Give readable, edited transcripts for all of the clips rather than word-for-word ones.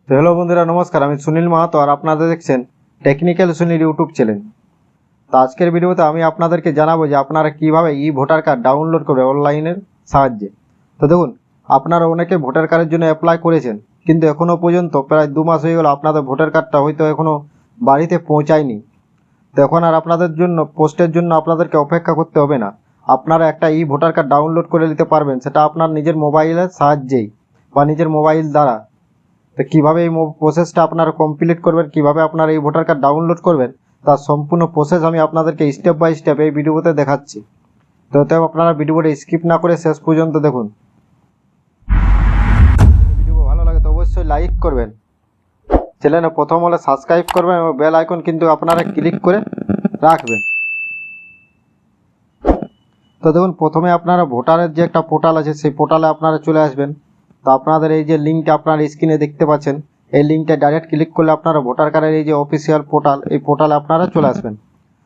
তো হ্যালো বন্ধুরা, নমস্কার। আমি সুনীল মাহাতো আর আপনারা দেখছেন টেকনিক্যাল সুনীল ইউটিউব চ্যানেল। তো আজকের ভিডিওতে আমি আপনাদেরকে জানাবো যে আপনারা কিভাবে ভোটার কার্ড ডাউনলোড করবে অনলাইনের সাহায্যে। তো দেখুন, আপনারা অনেকে ভোটার কার্ডের জন্য অ্যাপ্লাই করেছেন, কিন্তু এখনও পর্যন্ত প্রায় 2 মাস হয়ে গেল আপনাদের ভোটার কার্ডটা হয়তো এখনও বাড়িতে পৌঁছায়নি। তো এখন আর আপনাদের জন্য পোস্টের জন্য আপনাদেরকে অপেক্ষা করতে হবে না। আপনারা একটা ভোটার কার্ড ডাউনলোড করে নিতে পারবেন, সেটা আপনার নিজের মোবাইলের সাহায্যেই বা নিজের মোবাইল দ্বারা। তো কীভাবে এই প্রসেসটা আপনারা কমপ্লিট করবেন, কিভাবে আপনারা এই ভোটার কার্ড ডাউনলোড করবেন, তার সম্পূর্ণ প্রসেস আমি আপনাদেরকে স্টেপ বাই স্টেপ এই ভিডিওতে দেখাচ্ছি। তো আপনারা ভিডিওটা স্কিপ না করে শেষ পর্যন্ত দেখুন। ভিডিও ভালো লাগে তো অবশ্যই লাইক করবেন, চ্যানেলে প্রথম হলে সাবস্ক্রাইব করবেন এবং বেল আইকন কিন্তু আপনারা ক্লিক করে রাখবেন। তো দেখুন, প্রথমে আপনারা ভোটারের যে একটা পোর্টাল আছে সেই পোর্টালে আপনারা চলে আসবেন। তো আপনাদের এই যে লিঙ্কটা আপনারা স্ক্রিনে দেখতে পাচ্ছেন, এই লিঙ্কটা ডাইরেক্ট ক্লিক করলে আপনারা ভোটার কার্ডের এই যে অফিসিয়াল পোর্টাল, এই পোর্টালে আপনারা চলে আসবেন।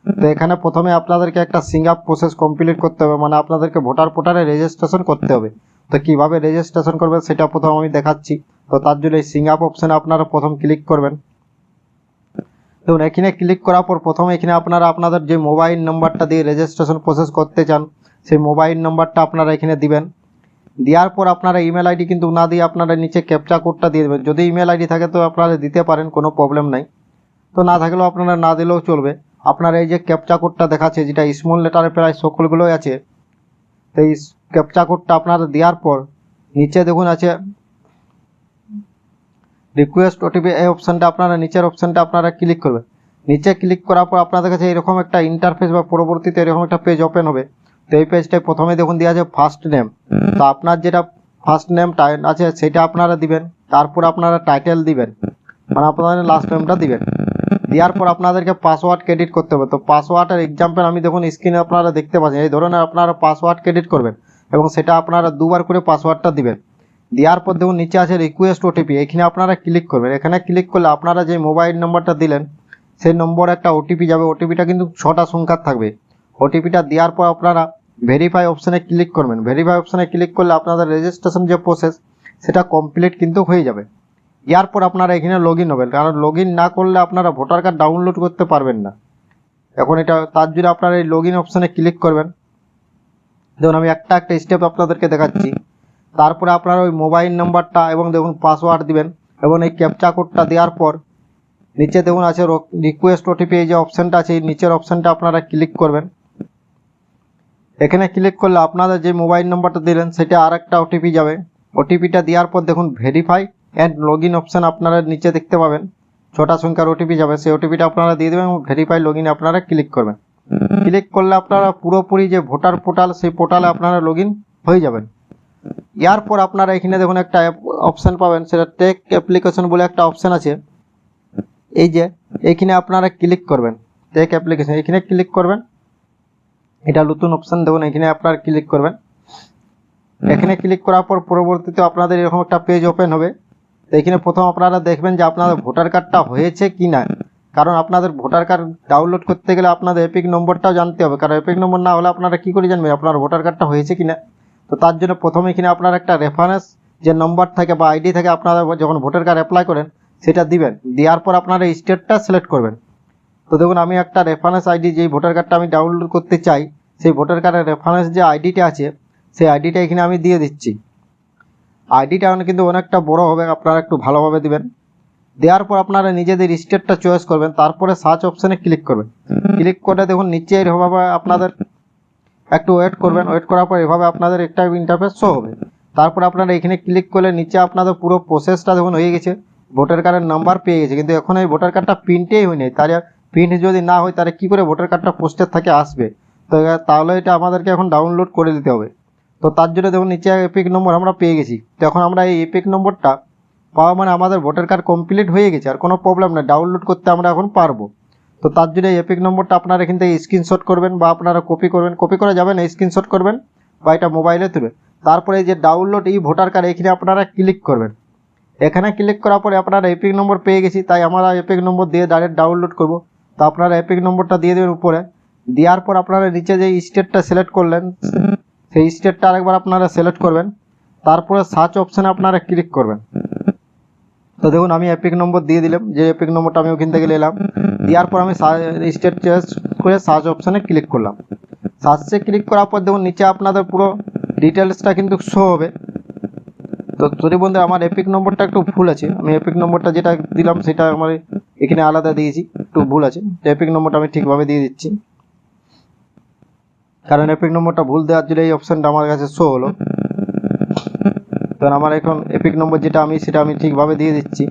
তো এখানে প্রথমে আপনাদেরকে একটা সিং আপ প্রসেস কমপ্লিট করতে হবে, মানে আপনাদেরকে ভোটার পোর্টালে রেজিস্ট্রেশন করতে হবে। তো কিভাবে রেজিস্ট্রেশন করবেন সেটা প্রথম আমি দেখাচ্ছি। তো তার জন্য এই সিং আপ অপশানে আপনারা প্রথম ক্লিক করবেন। দেখুন, এখানে ক্লিক করার পর প্রথমে এখানে আপনারা আপনাদের যে মোবাইল নাম্বারটা দিয়ে রেজিস্ট্রেশন প্রসেস করতে চান সেই মোবাইল নাম্বারটা আপনারা এখানে দিবেন। দেওয়ার পর আপনারা ইমেল আইডি কিন্তু না দিয়ে আপনারা নিচে ক্যাপচা কোডটা দিয়ে দেবেন। যদি ইমেল আইডি থাকে তো আপনারা দিতে পারেন, কোনো প্রবলেম নাই। তো না থাকলেও আপনারা না দিলেও চলবে। আপনারা এই যে ক্যাপচা কোডটা দেখাচ্ছে, যেটা স্মল লেটারে প্রায় সকলগুলোই আছে, তো এই ক্যাপচা কোডটা আপনারা দেওয়ার পর নিচে দেখুন আছে রিকোয়েস্ট ওটিপি, এই অপশানটা আপনারা নিচের অপশানটা আপনারা ক্লিক করবেন। নিচে ক্লিক করার পর আপনাদের কাছে এরকম একটা ইন্টারফেস বা পরবর্তীতে এরকম একটা পেজ ওপেন হবে। তো এই পেজটায় প্রথমে দেখুন দেওয়া আছে ফার্স্ট নেম। তো আপনার যেটা ফার্স্ট নেম আছে সেটা আপনারা দিবেন। তারপর আপনারা টাইটেল দিবেন, মানে আপনাদের লাস্ট নেমটা দিবেন। দেওয়ার পর আপনাদেরকে পাসওয়ার্ড ক্রেডিট করতে হবে। তো পাসওয়ার্ডের এক্সাম্পল আমি দেখুন স্ক্রিনে আপনারা দেখতে পাচ্ছেন, এই ধরনের আপনারা পাসওয়ার্ড ক্রেডিট করবেন এবং সেটা আপনারা 2বার করে পাসওয়ার্ডটা দিবেন। দেওয়ার পর দেখুন নিচে আছে রিকোয়েস্ট ওটিপি, এখানে আপনারা ক্লিক করবেন। এখানে ক্লিক করলে আপনারা যে মোবাইল নাম্বারটা দিলেন সেই নম্বরে একটা ওটিপি যাবে। ওটিপিটা কিন্তু 6টা সংখ্যার থাকবে। ওটিপিটা দেওয়ার পর আপনারা ভেরিফাই অপশানে ক্লিক করবেন। ভেরিফাই অপশানে ক্লিক করলে আপনাদের রেজিস্ট্রেশন যে প্রসেস সেটা কমপ্লিট কিন্তু হয়ে যাবে। এরপর আপনারা এখানে লগ ইন হবেন, কারণ লগ ইন না করলে আপনারা ভোটার কার্ড ডাউনলোড করতে পারবেন না। এখন এটা তার জন্য আপনারা এই লগ ইন অপশানে ক্লিক করবেন। দেখুন, আমি একটা একটা স্টেপ আপনাদেরকে দেখাচ্ছি। তারপরে আপনারা ওই মোবাইল নাম্বারটা এবং দেখুন পাসওয়ার্ড দিবেন এবং এই ক্যাপচা কোডটা দেওয়ার পর নিচে দেখুন আছে রিকোয়েস্ট ওটিপি, এই যে অপশানটা আছে এই নিচের অপশানটা আপনারা ক্লিক করবেন। এখানে ক্লিক করলে আপনাদের যে মোবাইল নাম্বারটা দিলেন সেটা আর একটা ওটিপি যাবে। ওটিপিটা দেওয়ার পর দেখুন verify and log in option আপনারা নিচে দেখতে পাবেন, 6টা সংখ্যার ওটিপি যাবে। সেই ওটিপিটা আপনারা দিয়ে দেবেন এবং ভেরিফাই লগ ইনে আপনারা ক্লিক করবেন। ক্লিক করলে আপনারা পুরোপুরি যে ভোটার পোর্টাল সেই পোর্টালে আপনারা লগ ইন হয়ে যাবেন। এরপর আপনারা এখানে দেখুন একটা অপশান পাবেন, সেটা টেক অ্যাপ্লিকেশন বলে একটা অপশান আছে। এই যে এখানে আপনারা ক্লিক করবেন, টেক অ্যাপ্লিকেশন, এখানে ক্লিক করবেন। এটা নতুন অপশান, দেখুন এখানে আপনারা ক্লিক করবেন। এখানে ক্লিক করার পর পরবর্তীতে আপনাদের এরকম একটা পেজ ওপেন হবে। তো এখানে প্রথম আপনারা দেখবেন যে আপনাদের ভোটার কার্ডটা হয়েছে কি না, কারণ আপনাদের ভোটার কার্ড ডাউনলোড করতে গেলে আপনাদের এপিক নম্বরটাও জানতে হবে, কারণ এপিক নম্বর না হলে আপনারা কী করে জানবেন আপনার ভোটার কার্ডটা হয়েছে কি না। তো তার জন্য প্রথমে এখানে আপনার একটা রেফারেন্স যে নম্বর থাকে বা আইডি থাকে, আপনারা যখন ভোটার কার্ড অ্যাপ্লাই করেন সেটা দিবেন। দেওয়ার পর আপনারা স্টেটটা সিলেক্ট করবেন। তো দেখুন, আমি একটা রেফারেন্স আইডি, যেই ভোটার কার্ডটা আমি ডাউনলোড করতে চাই সেই ভোটার কার্ডের রেফারেন্স যে আইডিটা আছে সেই আইডিটা এখানে আমি দিয়ে দিচ্ছি। আইডিটা কিন্তু অনেকটা বড় হবে, আপনারা একটু ভালোভাবে দিবেন। দেওয়ার পর আপনারা নিজেদের স্টেটটা চয়েস করবেন। তারপরে সার্চ অপশানে ক্লিক করবেন। ক্লিক করে দেখুন নিচে এরভাবে আপনাদের একটু ওয়েট করবেন। ওয়েট করার পর এভাবে আপনাদের একটা ইন্টারফেস শো হবে। তারপর আপনারা এখানে ক্লিক করলে নিচে আপনাদের পুরো প্রসেসটা দেখুন হয়ে গেছে, ভোটার কার্ডের নাম্বার পেয়ে গেছে, কিন্তু এখন এই ভোটার কার্ডটা প্রিন্টেই হয়নি। তার প্রিন্ট যদি না হয় তাহলে কী করে ভোটার কার্ডটা পোস্টের থেকে আসবে। তো তাহলে এটা আমাদেরকে এখন ডাউনলোড করে দিতে হবে। তো তার জন্য দেখুন নিচে এপিক নম্বর আমরা পেয়ে গেছি। তো এখন আমরা এই এপিক নম্বরটা পাওয়া মানে আমাদের ভোটার কার্ড কমপ্লিট হয়ে গেছে, আর কোনো প্রবলেম নেই, ডাউনলোড করতে আমরা এখন পারবো। তো তার জন্য এই এপিক নম্বরটা আপনারা এখান থেকে স্ক্রিনশট করবেন বা আপনারা কপি করবেন, কপি করা যাবে না, স্ক্রিনশট করবেন বা এটা মোবাইলে তুলবেন। তারপরে এই যে ডাউনলোড এই ভোটার কার্ড এখানে আপনারা ক্লিক করবেন। এখানে ক্লিক করার পরে আপনারা এপিক নম্বর পেয়ে গেছি, তাই আমরা এপিক নম্বর দিয়ে ডাইরেক্ট ডাউনলোড করব। তো আপনারা এপিক নম্বরটা দিয়ে দেবেন উপরে। দেওয়ার পর আপনারা নিচে যে স্টেটটা সিলেক্ট করলেন সেই স্টেটটা আরেকবার আপনারা সিলেক্ট করবেন। তারপরে সার্চ অপশানে আপনারা ক্লিক করবেন। তো দেখুন আমি এপিক নম্বর দিয়ে দিলাম, যে এপিক নম্বরটা আমি ওখান থেকে নিলাম। দেওয়ার পর আমি স্টেট চেঞ্জ করে সার্চ অপশানে ক্লিক করলাম। সার্চে ক্লিক করার পর দেখুন নিচে আপনাদের পুরো ডিটেলসটা কিন্তু শো হবে। তো যদি বন্ধু আমার এপিক নম্বরটা একটু ভুল আছে, আমি এপিক নম্বরটা যেটা দিলাম সেটা আমার এখানে আলাদা দিয়েছি, একটু ভুল আছে। এপিক নম্বরটা আমি ঠিকভাবে দিয়ে দিচ্ছি, কারণ এপিক নম্বরটা ভুল দেওয়ার জন্য এই অপশানটা আমার কাছে শো হলো। কারণ আমার এখন এপিক নম্বর যেটা সেটা আমি ঠিকভাবে দিয়ে দিচ্ছি।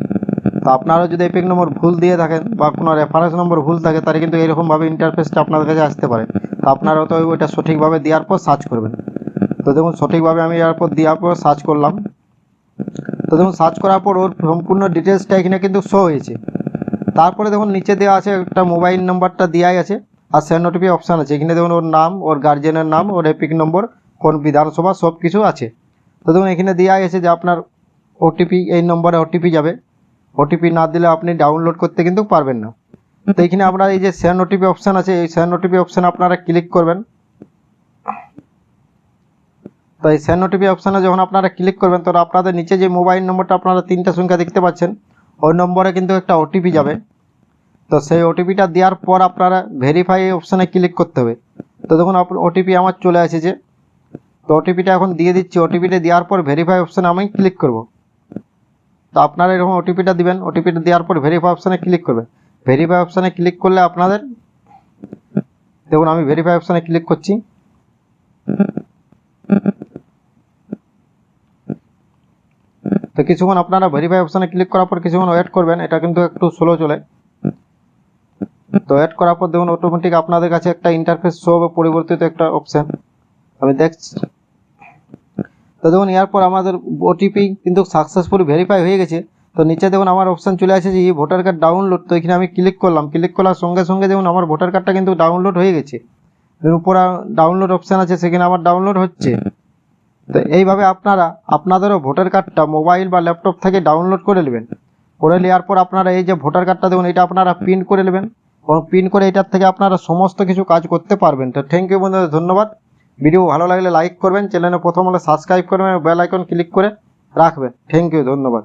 তো আপনারা যদি এপিক নম্বর ভুল দিয়ে থাকেন বা কোনো রেফারেন্স নম্বর ভুল থাকে, তাহলে কিন্তু এরকমভাবে ইন্টারফেসটা আপনাদের কাছে আসতে পারে। তো আপনারা তো ওইটা সঠিকভাবে দেওয়ার পর সার্চ করবেন। তো দেখুন সঠিকভাবে আমি এরপর দেওয়ার পর সার্চ করলাম। তো দেখুন সার্চ করার পর ওর সম্পূর্ণ ডিটেলসটা এখানে কিন্তু শো হয়েছে। তারপরে দেখুন নিচে দেওয়া আছে একটা মোবাইল নাম্বারটা দেওয়াই আছে, আর সেন্ড ওটিপি অপশান আছে। এখানে দেখুন ওর নাম, ওর গার্জিয়ানের নাম, ওর এপিক নম্বর, কোন বিধানসভা, সব কিছু আছে। তো দেখুন এখানে দেওয়া আছে যে আপনার ওটিপি, এই নম্বরে ওটিপি যাবে। ওটিপি না দিলে আপনি ডাউনলোড করতে কিন্তু পারবেন না। তো এখানে আপনার এই যে সেন্ড ওটিপি অপশান আছে, এই সেন্ড ওটিপি অপশানে আপনারা ক্লিক করবেন। তো এই সেন্ড ওটিপি অপশানে যখন আপনারা ক্লিক করবেন, তো আপনাদের নিচে যে মোবাইল নম্বরটা আপনারা 3টা সংখ্যা দেখতে পাচ্ছেন, ওই নম্বরে কিন্তু একটা ওটিপি যাবে। তো সেই ওটিপিটা দেওয়ার পর আপনারা ভেরিফাই অপশানে ক্লিক করতে হবে। তো দেখুন ওটিপি আমার চলে এসেছে। তো ওটিপিটা এখন দিয়ে দিচ্ছি। ওটিপিটা দেওয়ার পর ভেরিফাই অপশানে আমি ক্লিক করব। তো আপনারা এরকম ওটিপিটা দিবেন। ওটিপিটা দেওয়ার পর ভেরিফাই অপশানে ক্লিক করবেন। ভেরিফাই অপশানে ক্লিক করলে আপনাদের দেখুন আমি ভেরিফাই অপশানে ক্লিক করছি। তো কিছুক্ষণ আপনারা ভেরিফাই অপশানে ক্লিক করার পর কিছুক্ষণ ওয়েট করবেন, এটা কিন্তু একটু স্লো চলে। তো ওয়েট করার পর দেখুন অটোমেটিক আপনাদের কাছে একটা ইন্টারফেস শো হবে, পরিবর্তিত একটা অপশান আমি দেখছি। তো দেখুন এরপর আমাদের ওটিপি কিন্তু সাকসেসফুলি ভেরিফাই হয়ে গেছে। তো নিচে দেখুন আমার অপশান চলে আসছে যে ভোটার কার্ড ডাউনলোড। তো এখানে আমি ক্লিক করলাম। ক্লিক করার সঙ্গে সঙ্গে দেখুন আমার ভোটার কার্ডটা কিন্তু ডাউনলোড হয়ে গেছে। উপরে ডাউনলোড অপশান আছে, সেখানে আমার ডাউনলোড হচ্ছে। তো এইভাবে আপনারা আপনাদেরও ভোটার কার্ডটা মোবাইল বা ল্যাপটপ থেকে ডাউনলোড করে নেবেন। করে নেওয়ার পর আপনারা এই যে ভোটার কার্ডটা দেখুন, এটা আপনারা প্রিন্ট করে নেবেন, এবং প্রিন্ট করে এটার থেকে আপনারা সমস্ত কিছু কাজ করতে পারবেন। তো থ্যাংক ইউ বন্ধুরা, ধন্যবাদ। ভিডিও ভালো লাগলে লাইক করবেন, চ্যানেলে প্রথম হলে সাবস্ক্রাইব করবেন, বেল আইকন ক্লিক করে রাখবেন। থ্যাংক ইউ, ধন্যবাদ।